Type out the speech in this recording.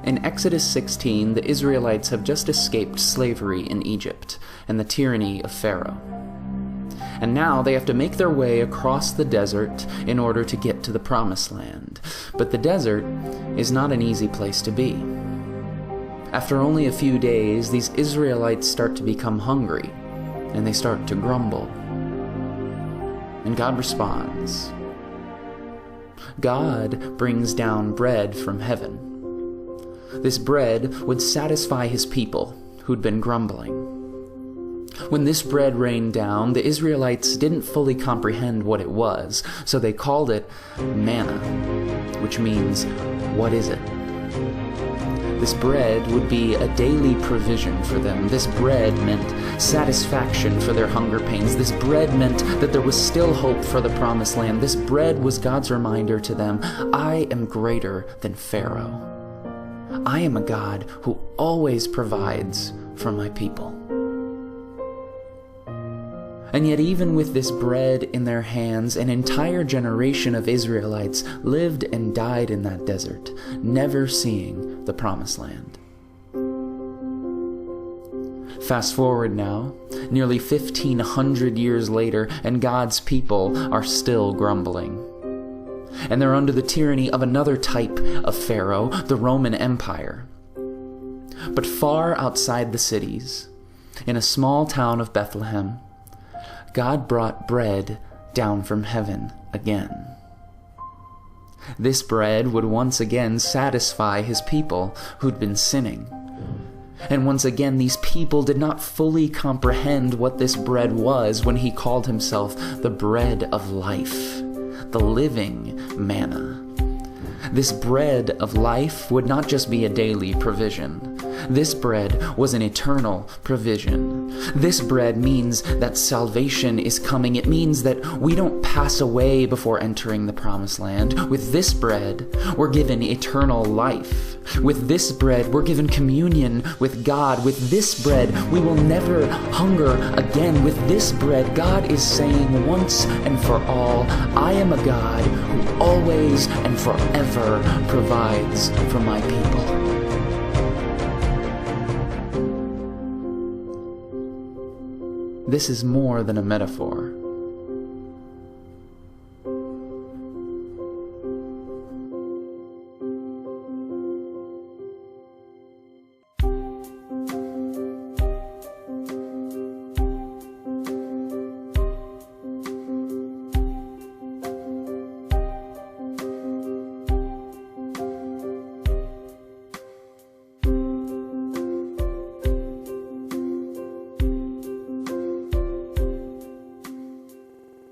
In Exodus 16, the Israelites have just escaped slavery in Egypt and the tyranny of Pharaoh. And now they have to make their way across the desert in order to get to the Promised Land. But the desert is not an easy place to be. After only a few days, these Israelites start to become hungry, and they start to grumble. And God responds. God brings down bread from heaven. This bread would satisfy his people who'd been grumbling. When this bread rained down, the Israelites didn't fully comprehend what it was, so they called it manna, which means, what is it? This bread would be a daily provision for them. This bread meant satisfaction for their hunger pains. This bread meant that there was still hope for the Promised Land. This bread was God's reminder to them, I am greater than Pharaoh. I am a God who always provides for my people. And yet even with this bread in their hands, an entire generation of Israelites lived and died in that desert, never seeing the Promised Land. Fast forward now, nearly 1,500 years later, and God's people are still grumbling. And they're under the tyranny of another type of Pharaoh, the Roman Empire. But far outside the cities, in a small town of Bethlehem, God brought bread down from heaven again. This bread would once again satisfy his people who'd been sinning. And once again, these people did not fully comprehend what this bread was when he called himself the bread of life, the living manna. This bread of life would not just be a daily provision. This bread was an eternal provision. This bread means that salvation is coming. It means that we don't pass away before entering the Promised Land. With this bread, we're given eternal life. With this bread, we're given communion with God. With this bread, we will never hunger again. With this bread, God is saying once and for all, I am a God who always and forever provides for my people. This is more than a metaphor.